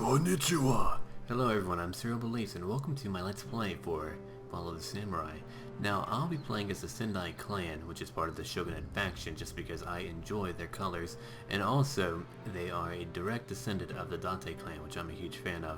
Konnichiwa! Hello everyone, I'm SurrealBeliefs and welcome to my Let's Play for Follow the Samurai. Now, I'll be playing as the Sendai clan, which is part of the Shogunate faction, just because I enjoy their colors, and also, they are a direct descendant of the Date clan, which I'm a huge fan of.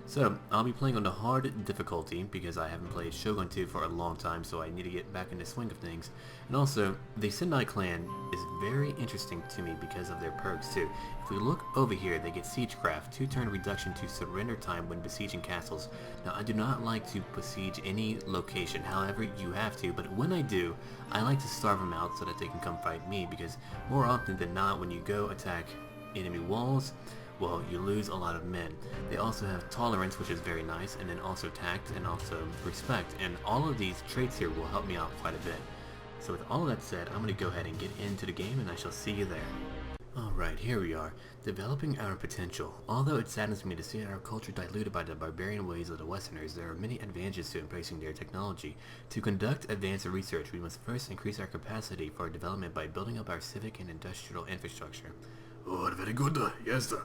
So, I'll be playing on the hard difficulty, because I haven't played Shogun 2 for a long time, so I need to get back in the swing of things. And also, the Sendai clan is very interesting to me because of their perks too. If we look over here, they get Siegecraft, 2-turn reduction to surrender time when besieging castles. Now, I do not like to besiege any location, however you have to, but when I do, I like to starve them out so that they can come fight me, because more often than not, when you go attack enemy walls, well, you lose a lot of men. They also have tolerance, which is very nice, and then also tact and also respect, and all of these traits here will help me out quite a bit. So with all of that said, I'm going to go ahead and get into the game, and I shall see you there. Alright, here we are, developing our potential. Although it saddens me to see our culture diluted by the barbarian ways of the Westerners, there are many advantages to embracing their technology. To conduct advanced research, we must first increase our capacity for development by building up our civic and industrial infrastructure. Oh, very good, yes sir.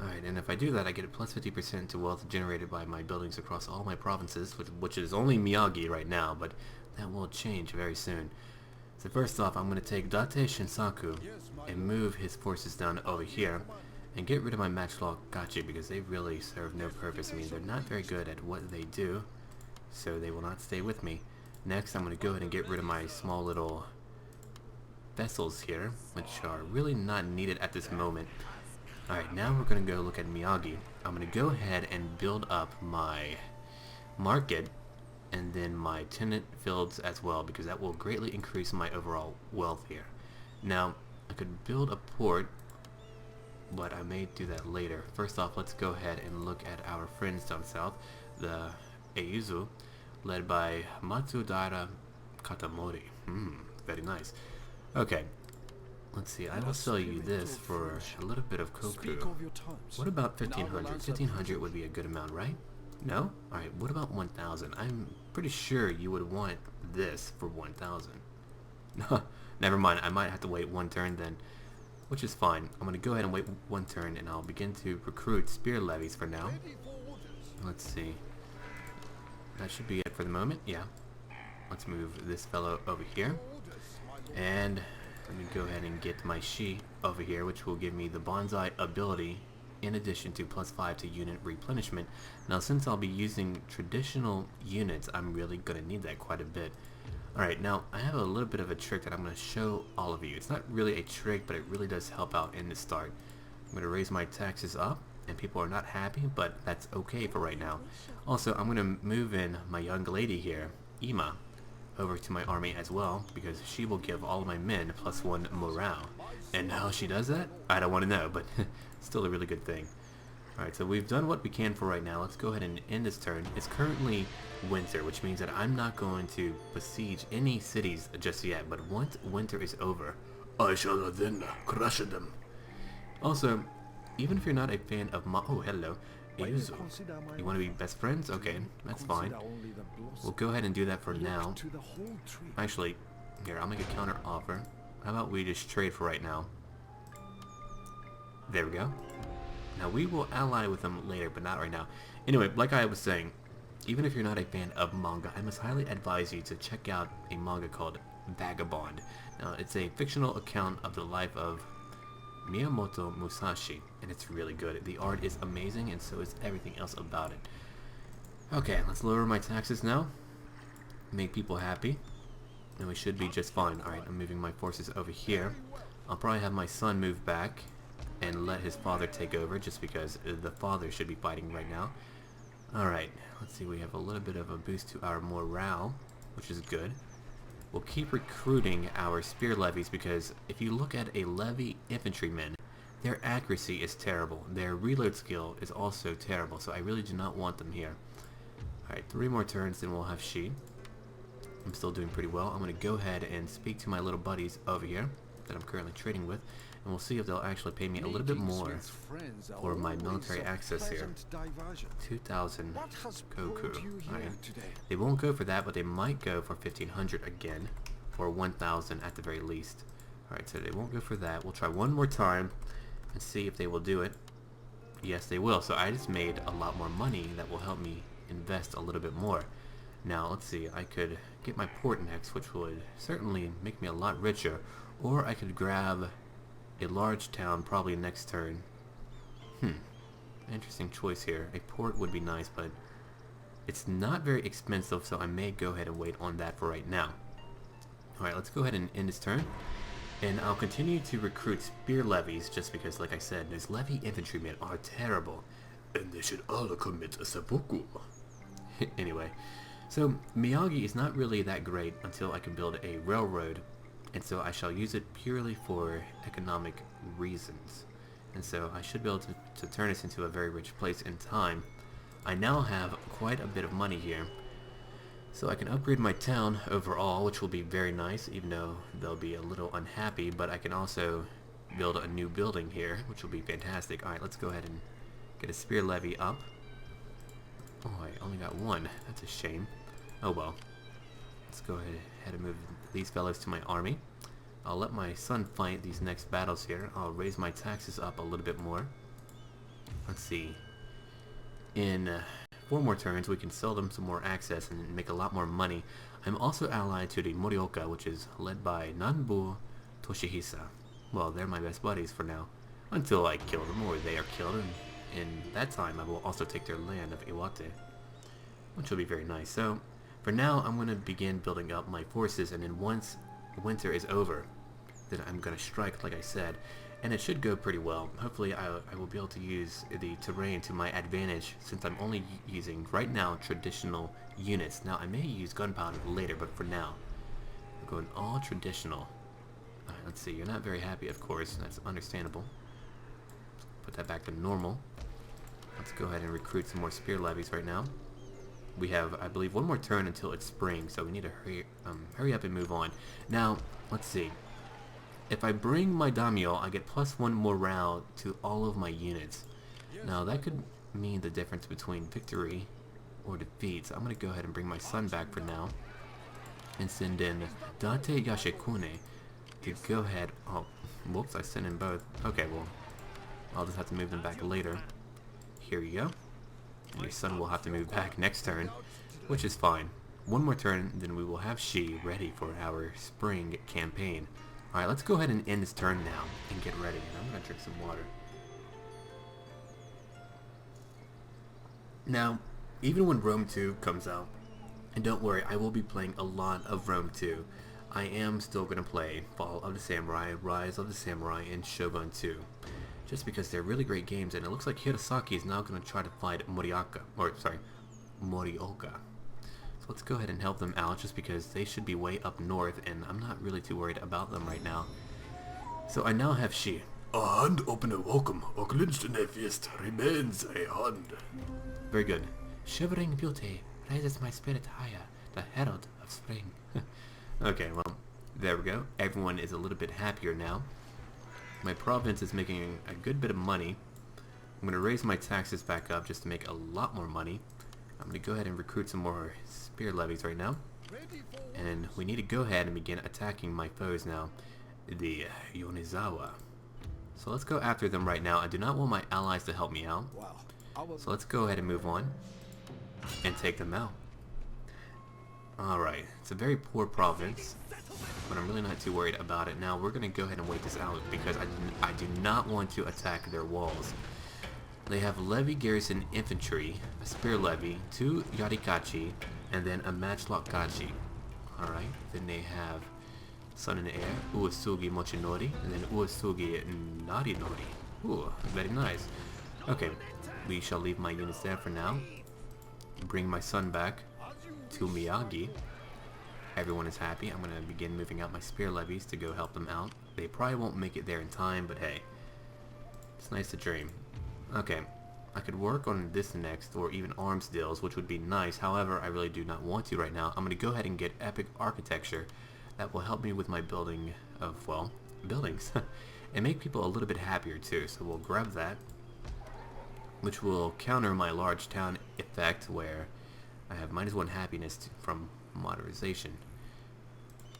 Alright, and if I do that, I get a plus 50% to wealth generated by my buildings across all my provinces, which is only Miyagi right now, but that will change very soon. So first off, I'm going to take Date Shinsaku and move his forces down over here, and get rid of my matchlock Gachi, because they really serve no purpose. I mean, they're not very good at what they do, so they will not stay with me. Next, I'm going to go ahead and get rid of my small little vessels here, which are really not needed at this moment. Alright, now we're going to go look at Miyagi. I'm going to go ahead and build up my market and then my tenant fields as well, because that will greatly increase my overall wealth here. Now, I could build a port, but I may do that later. First off, let's go ahead and look at our friends down south, the Eizu, led by Matsudaira Katamori. Very nice. Okay. Let's see, I will sell you this for a little bit of koku. What about 1500? 1500 would be a good amount, right? No? Alright, what about 1000? I'm pretty sure you would want this for 1000. Never mind, I might have to wait one turn then, which is fine. I'm going to go ahead and wait one turn, and I'll begin to recruit spear levies for now. Let's see. That should be it for the moment, yeah. Let's move this fellow over here. And let me go ahead and get my Shi over here, which will give me the bonsai ability in addition to plus 5 to unit replenishment. Now, since I'll be using traditional units, I'm really going to need that quite a bit. Alright, now I have a little bit of a trick that I'm going to show all of you. It's not really a trick, but it really does help out in the start. I'm going to raise my taxes up, and people are not happy, but that's okay for right now. Also, I'm going to move in my young lady here, Ima, over to my army as well, because she will give all of my men plus 1 morale. And how she does that? I don't want to know, but still a really good thing. Alright, so we've done what we can for right now. Let's go ahead and end this turn. It's currently winter, which means that I'm not going to besiege any cities just yet, but once winter is over, I shall then crush them. Also, even if you're not a fan of oh, hello. Yuzu. You want to be best friends? Okay, that's fine. We'll go ahead and do that for now. Actually, here, I'll make a counter offer. How about we just trade for right now? There we go. Now, we will ally with them later, but not right now. Anyway, like I was saying, even if you're not a fan of manga, I must highly advise you to check out a manga called Vagabond. Now, it's a fictional account of the life of Miyamoto Musashi, and it's really good. The art is amazing, and so is everything else about it. Okay, let's lower my taxes now. Make people happy. And we should be just fine. Alright, I'm moving my forces over here. I'll probably have my son move back and let his father take over, just because the father should be fighting right now. Alright, let's see, we have a little bit of a boost to our morale, which is good. We'll keep recruiting our spear levies, because if you look at a levy infantryman, their accuracy is terrible. Their reload skill is also terrible, so I really do not want them here. Alright, 3 more turns, then we'll have Shi. I'm still doing pretty well. I'm going to go ahead and speak to my little buddies over here that I'm currently trading with, and we'll see if they'll actually pay me a little bit more for my military access here. 2,000 koku. Alright. They won't go for that, but they might go for 1,500 again, or 1,000 at the very least. Alright, so they won't go for that. We'll try one more time and see if they will do it. Yes, they will. So I just made a lot more money that will help me invest a little bit more. Now, let's see. I could get my port next, which would certainly make me a lot richer. Or I could grab a large town probably next turn. Interesting choice here. A port would be nice, but it's not very expensive, so I may go ahead and wait on that for right now. Alright, let's go ahead and end this turn. And I'll continue to recruit spear levies, just because, like I said, those levy infantrymen are terrible. And they should all commit a seppuku. Anyway, so Miyagi is not really that great until I can build a railroad, and so I shall use it purely for economic reasons. And so I should be able to turn this into a very rich place in time. I now have quite a bit of money here, so I can upgrade my town overall, which will be very nice, even though they'll be a little unhappy, but I can also build a new building here, which will be fantastic. Alright, let's go ahead and get a spear levy up. Oh, I only got one. That's a shame. Oh well. Let's go ahead and move these fellows to my army. I'll let my son fight these next battles here. I'll raise my taxes up a little bit more. Let's see. In 4 more turns, we can sell them some more access and make a lot more money. I'm also allied to the Morioka, which is led by Nanbu Toshihisa. Well, they're my best buddies for now, until I kill them or they are killed, and in that time I will also take their land of Iwate, which will be very nice. So, for now, I'm going to begin building up my forces, and then once winter is over, then I'm going to strike, like I said, and it should go pretty well. Hopefully I will be able to use the terrain to my advantage, since I'm only using, right now, traditional units. Now, I may use gunpowder later, but for now, I'm going all traditional. Alright, let's see. You're not very happy, of course. That's understandable. Put that back to normal. Let's go ahead and recruit some more spear levies right now. We have, I believe, 1 more turn until it's spring, so we need to hurry up and move on. Now, let's see. If I bring my daimyo, I get +1 morale to all of my units. Now, that could mean the difference between victory or defeat. So I'm going to go ahead and bring my son back for now. And send in Date Yashikune to go ahead. Oh, whoops, I sent in both. Okay, well, I'll just have to move them back later. Here you go. And your son will have to move back next turn, which is fine. 1 more turn, then we will have Shi ready for our spring campaign. Alright, let's go ahead and end this turn now and get ready. And I'm going to drink some water. Now, even when Rome 2 comes out, and don't worry, I will be playing a lot of Rome 2. I am still going to play Fall of the Samurai, Rise of the Samurai, and Shogun 2. Just because they're really great games, and it looks like Hirosaki is now going to try to fight Morioka. So let's go ahead and help them out, just because they should be way up north, and I'm not really too worried about them right now. So I now have Shi. A hand open and welcome, a clenched in a fist remains a hand. Very good. Shivering beauty raises my spirit higher, the herald of spring. Okay, well, there we go. Everyone is a little bit happier now. My province is making a good bit of money. I'm going to raise my taxes back up just to make a lot more money. I'm going to go ahead and recruit some more spear levies right now. And we need to go ahead and begin attacking my foes now. The Yonizawa. So let's go after them right now. I do not want my allies to help me out. So let's go ahead and move on and take them out. Alright, it's a very poor province, but I'm really not too worried about it. Now we're going to go ahead and wait this out, because I do not want to attack their walls. They have levy garrison infantry, a spear levy, 2 yarikachi, and then a matchlock kachi. Alright, then they have Sun in the Air, Uesugi Mochinori, and then Uesugi Narinori. Ooh, very nice. Okay, we shall leave my units there for now. Bring my son back to Miyagi. Everyone is happy. I'm going to begin moving out my spear levies to go help them out. They probably won't make it there in time, but hey, it's nice to dream. Okay, I could work on this next, or even arms deals, which would be nice. However, I really do not want to right now. I'm going to go ahead and get epic architecture. That will help me with my building of, well, buildings. And make people a little bit happier too. So we'll grab that, which will counter my large town effect, where I have -1 happiness from modernization.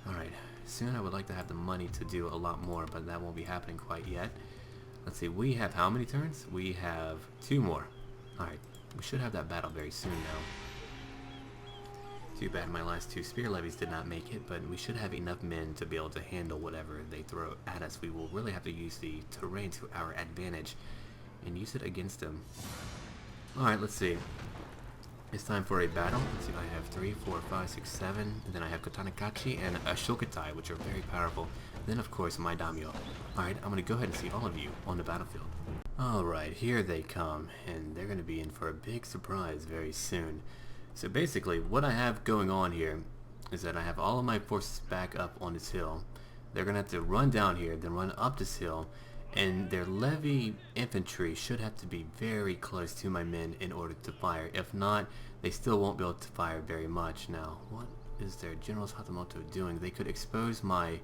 Alright, soon I would like to have the money to do a lot more, but that won't be happening quite yet. Let's see, we have how many turns? We have 2 more. Alright, we should have that battle very soon now. Too bad my last 2 spear levies did not make it, but we should have enough men to be able to handle whatever they throw at us. We will really have to use the terrain to our advantage and use it against them. Alright, let's see. It's time for a battle. Let's see, I have 3, 4, 5, 6, 7, and then I have Katana Kachi and a Shokutai, which are very powerful. Then, of course, my Daimyo. Alright, I'm going to go ahead and see all of you on the battlefield. Alright, here they come, and they're going to be in for a big surprise very soon. So basically, what I have going on here is that I have all of my forces back up on this hill. They're going to have to run down here, then run up this hill, and their levy infantry should have to be very close to my men in order to fire. If not, they still won't be able to fire very much. Now, what is their General's Hatamoto doing? They could expose my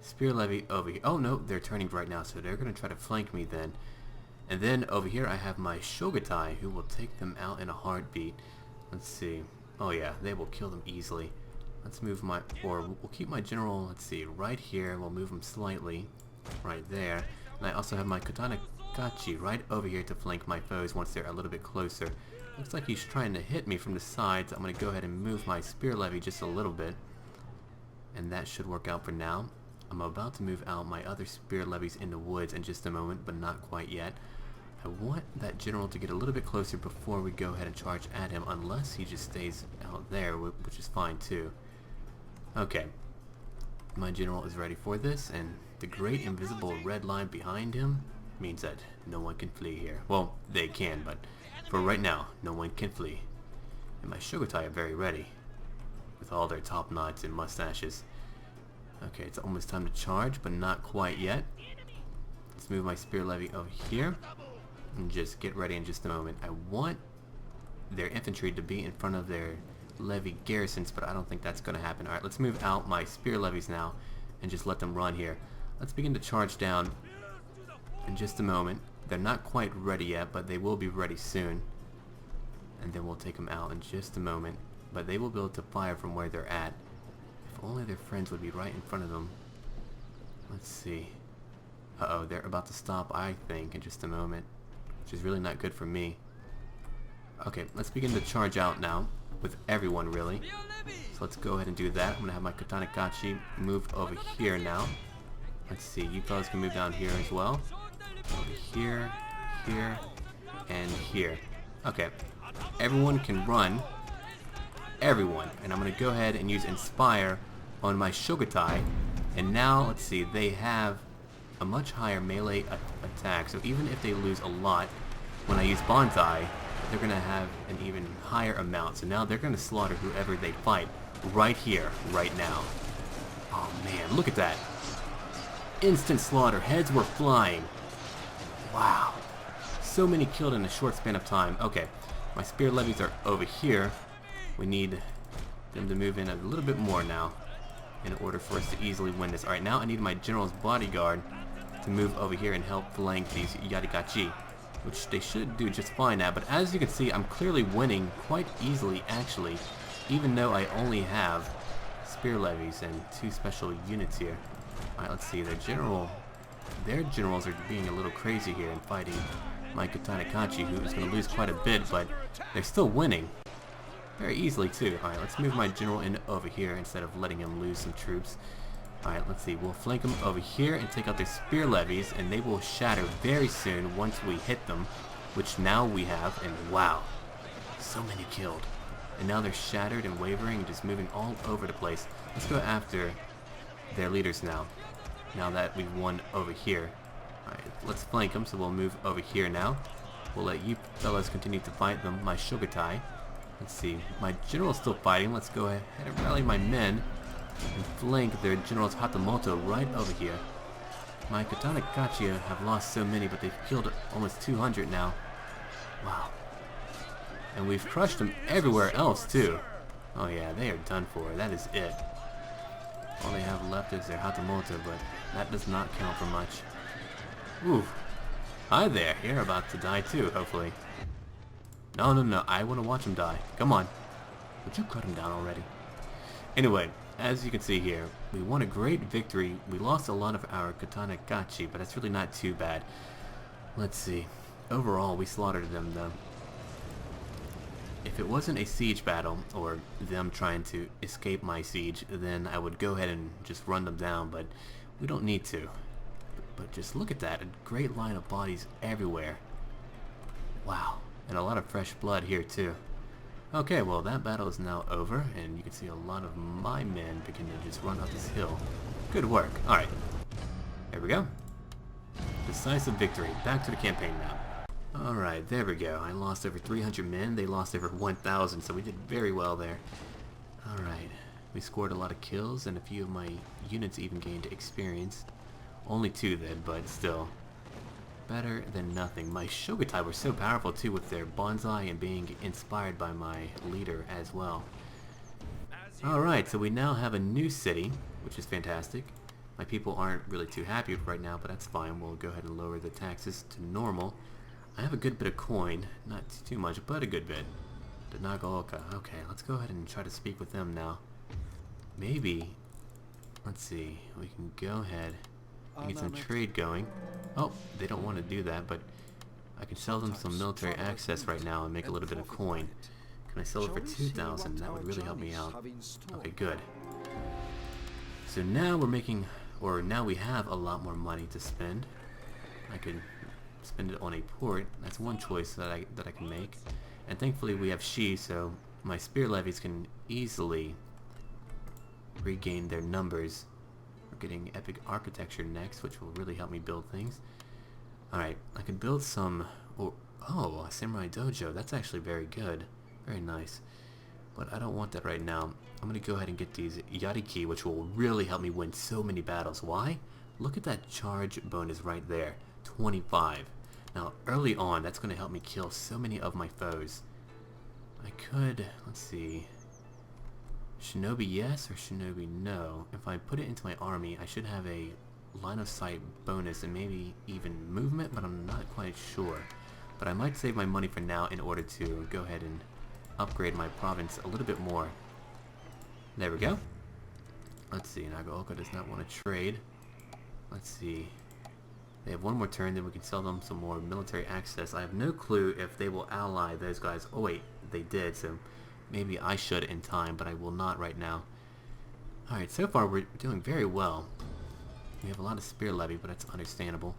spear levy over here. Oh no, they're turning right now, so they're going to try to flank me then. And then over here I have my Shogutai, who will take them out in a heartbeat. Let's see. Oh yeah, they will kill them easily. Let's move my, or we'll keep my general, let's see, right here. We'll move him slightly, right there. And I also have my Katana Kachi right over here to flank my foes once they're a little bit closer. Looks like he's trying to hit me from the sides. I'm going to go ahead and move my spear levy just a little bit. And that should work out for now. I'm about to move out my other spear levies in the woods in just a moment, but not quite yet. I want that general to get a little bit closer before we go ahead and charge at him, unless he just stays out there, which is fine too. Okay. My general is ready for this, and the great invisible red line behind him means that no one can flee here. Well, they can, but for right now, no one can flee. And my Shogutai are very ready, with all their top knots and mustaches. Okay, it's almost time to charge, but not quite yet. Let's move my spear levy over here, and just get ready in just a moment. I want their infantry to be in front of their levy garrisons, but I don't think that's going to happen. Alright, let's move out my spear levies now and just let them run here. Let's begin to charge down in just a moment. They're not quite ready yet, but they will be ready soon. And then we'll take them out in just a moment. But they will be able to fire from where they're at. If only their friends would be right in front of them. Let's see. Uh-oh, they're about to stop, I think, in just a moment. Which is really not good for me. Okay, let's begin to charge out now. With everyone, really. So let's go ahead and do that. I'm going to have my Katana Kachi move over here now. Let's see, you fellas can move down here as well. Over here, here, and here. Okay, everyone can run. Everyone. And I'm going to go ahead and use Inspire on my Shogutai. And now, let's see, they have a much higher melee attack. So even if they lose a lot, when I use Banzai, they're going to have an even higher amount. So now they're going to slaughter whoever they fight right here, right now. Oh man, look at that. Instant slaughter. Heads were flying. Wow. So many killed in a short span of time. Okay, my spear levies are over here. We need them to move in a little bit more now in order for us to easily win this. Alright, now I need my general's bodyguard to move over here and help flank these Yarikachi, which they should do just fine at. But as you can see, I'm clearly winning quite easily, actually, even though I only have spear levies and 2 special units here. Alright, let's see. Their generals are being a little crazy here and fighting my Katana Kachi, who is going to lose quite a bit, but they're still winning. Very easily, too. Alright, let's move my general in over here instead of letting him lose some troops. Alright, let's see. We'll flank them over here and take out their spear levies, and they will shatter very soon once we hit them, which now we have, and wow, so many killed. And now they're shattered and wavering and just moving all over the place. Let's go after their leaders now that we've won over here. Alright, let's flank them, so we'll move over here now. We'll let you fellas continue to fight them. My Shogutai. Let's see. My general's still fighting. Let's go ahead and rally my men and flank their general's Hatamoto right over here. My Katana Kachi have lost so many, but they've killed almost 200 now. Wow. And we've crushed them everywhere else, too. Oh yeah, they are done for. That is it. All they have left is their Hatamoto, but that does not count for much. Ooh. Hi there. You're about to die too, hopefully. No. I want to watch him die. Come on. Would you cut him down already? Anyway, as you can see here, we won a great victory. We lost a lot of our Katana Kachi, but that's really not too bad. Let's see. Overall, we slaughtered them though. If it wasn't a siege battle, or them trying to escape my siege, then I would go ahead and just run them down, but we don't need to. But just look at that, a great line of bodies everywhere. Wow, and a lot of fresh blood here too. Okay, well that battle is now over, and you can see a lot of my men begin to just run up this hill. Good work. Alright, there we go. Decisive victory. Back to the campaign now. Alright, there we go. I lost over 300 men. They lost over 1,000, so we did very well there. Alright, we scored a lot of kills, and a few of my units even gained experience. Only 2 then, but still. Better than nothing. My Shogutai were so powerful too with their bonsai and being inspired by my leader as well. Alright, so we now have a new city, which is fantastic. My people aren't really too happy right now, but that's fine. We'll go ahead and lower the taxes to normal. I have a good bit of coin, not too much, but a good bit. The Nagaoka. Okay, let's go ahead and try to speak with them now. Maybe, let's see, we can go ahead and get some trade going. Oh, they don't want to do that, but I can sell them some military access right now and make a little bit of coin. Can I sell it for 2,000? That would really help me out. Okay, good. So now we're making, or now we have a lot more money to spend. I could spend it on a port. That's one choice that I can make. And thankfully we have Shi, so my spear levies can easily regain their numbers. We're getting epic architecture next, which will really help me build things. Alright, I can build some, a samurai dojo. That's actually very good. Very nice. But I don't want that right now. I'm going to go ahead and get these Yariki, which will really help me win so many battles. Why? Look at that charge bonus right there. 25. Now, early on, that's going to help me kill so many of my foes. I could, let's see, Shinobi yes or Shinobi no. If I put it into my army, I should have a line of sight bonus and maybe even movement, but I'm not quite sure. But I might save my money for now in order to go ahead and upgrade my province a little bit more. There we go. Let's see, Nagaoka does not want to trade. Let's see. They have one more turn, then we can sell them some more military access. I have no clue if they will ally those guys. Oh wait, they did, so maybe I should in time, but I will not right now. Alright, so far we're doing very well. We have a lot of spear levy, but that's understandable.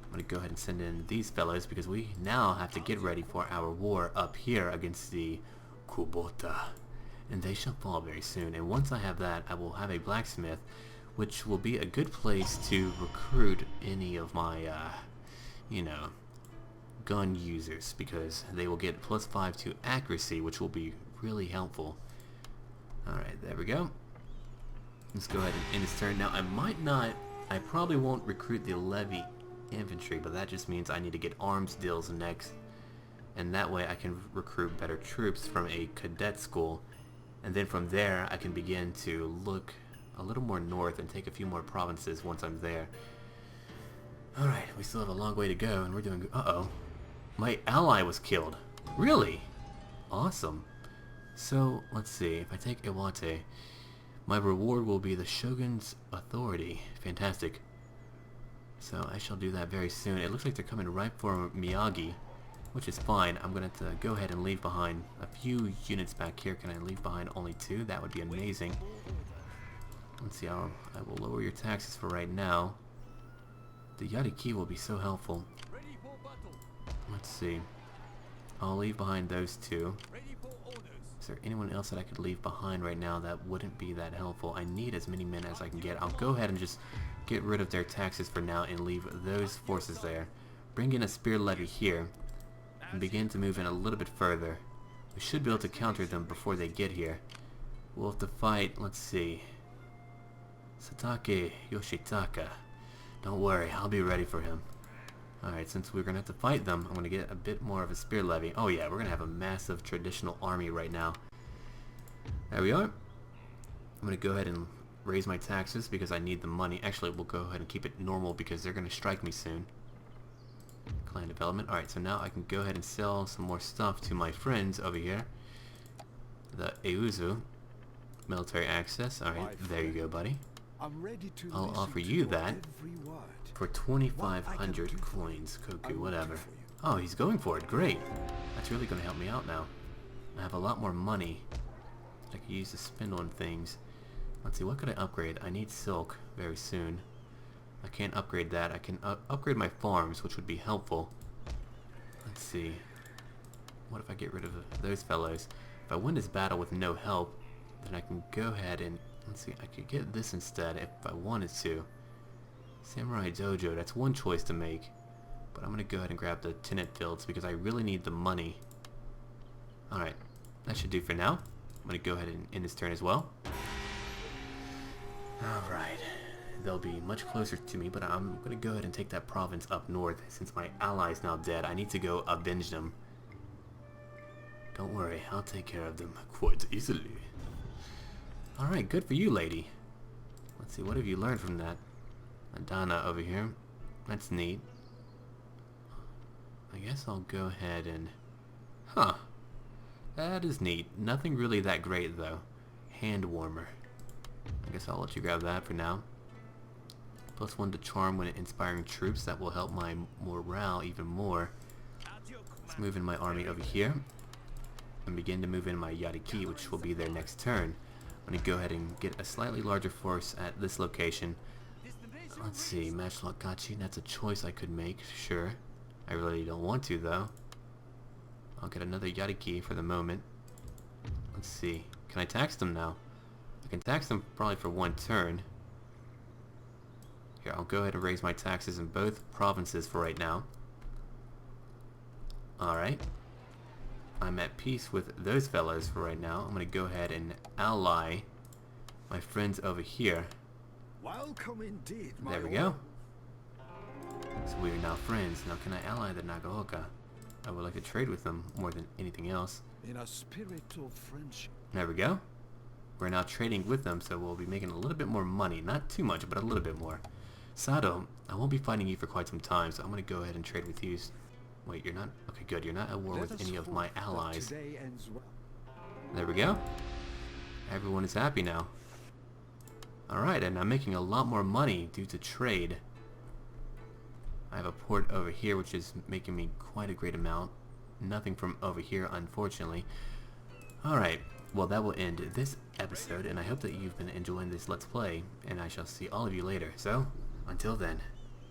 I'm going to go ahead and send in these fellows because we now have to get ready for our war up here against the Kubota. And they shall fall very soon. And once I have that, I will have a blacksmith, which will be a good place to recruit any of my, gun users, because they will get +5 to accuracy, which will be really helpful. Alright, there we go. Let's go ahead and end this turn. Now, I probably won't recruit the levy infantry, but that just means I need to get arms deals next. And that way I can recruit better troops from a cadet school. And then from there, I can begin to look a little more north and take a few more provinces once I'm there. Alright, we still have a long way to go, and we're doing good. Uh-oh. My ally was killed. Really? Awesome. So, let's see. If I take Iwate, my reward will be the Shogun's authority. Fantastic. So, I shall do that very soon. It looks like they're coming right for Miyagi, which is fine. I'm going to have to go ahead and leave behind a few units back here. Can I leave behind only 2? That would be amazing. Let's see, I will lower your taxes for right now. The Yariki will be so helpful. Let's see. I'll leave behind those 2. Is there anyone else that I could leave behind right now that wouldn't be that helpful? I need as many men as I can get. I'll go ahead and just get rid of their taxes for now and leave those forces there. Bring in a spear levy here and begin to move in a little bit further. We should be able to counter them before they get here. We'll have to fight, let's see, Satake Yoshitaka. Don't worry, I'll be ready for him. Alright, since we're going to have to fight them, I'm going to get a bit more of a spear levy. Oh yeah, we're going to have a massive traditional army right now. There we are. I'm going to go ahead and raise my taxes because I need the money. Actually, we'll go ahead and keep it normal because they're going to strike me soon. Clan development. Alright, so now I can go ahead and sell some more stuff to my friends over here. The Euzu. Military access. Alright, there you go, buddy. I'll offer you that. For 2,500 coins. Koku, whatever. Oh, he's going for it. Great. That's really going to help me out now. I have a lot more money that I could use to spend on things. Let's see, what could I upgrade? I need silk very soon. I can't upgrade that. I can upgrade my farms, which would be helpful. Let's see. What if I get rid of those fellows? If I win this battle with no help, then I can go ahead and... Let's see, I could get this instead if I wanted to. Samurai Dojo, that's one choice to make. But I'm going to go ahead and grab the tenant fields because I really need the money. Alright, that should do for now. I'm going to go ahead and end this turn as well. Alright, they'll be much closer to me, but I'm going to go ahead and take that province up north. Since my ally is now dead, I need to go avenge them. Don't worry, I'll take care of them quite easily. Alright, good for you, lady. Let's see, what have you learned from that? Adana over here. That's neat. I guess I'll go ahead and... Huh. That is neat. Nothing really that great, though. Hand warmer. I guess I'll let you grab that for now. +1 to charm when inspiring troops. That will help my morale even more. Let's move in my army over here. And begin to move in my Yariki, which will be their next turn. I'm going to go ahead and get a slightly larger force at this location. Let's see, Matchlock Gachi, that's a choice I could make, sure. I really don't want to, though. I'll get another Yariki for the moment. Let's see, can I tax them now? I can tax them probably for one turn. Here, I'll go ahead and raise my taxes in both provinces for right now. Alright. I'm at peace with those fellows for right now. I'm going to go ahead and ally my friends over here. Welcome indeed, there we go. So we are now friends. Now can I ally the Nagaoka? I would like to trade with them more than anything else. In a spirit of friendship. There we go. We're now trading with them, so we'll be making a little bit more money. Not too much, but a little bit more. Sato, I won't be fighting you for quite some time, so I'm going to go ahead and trade with you. Wait, you're not? Okay, good. You're not at war with any of my allies. There we go. Everyone is happy now. Alright, and I'm making a lot more money due to trade. I have a port over here, which is making me quite a great amount. Nothing from over here, unfortunately. Alright, well that will end this episode, and I hope that you've been enjoying this Let's Play, and I shall see all of you later. So, until then.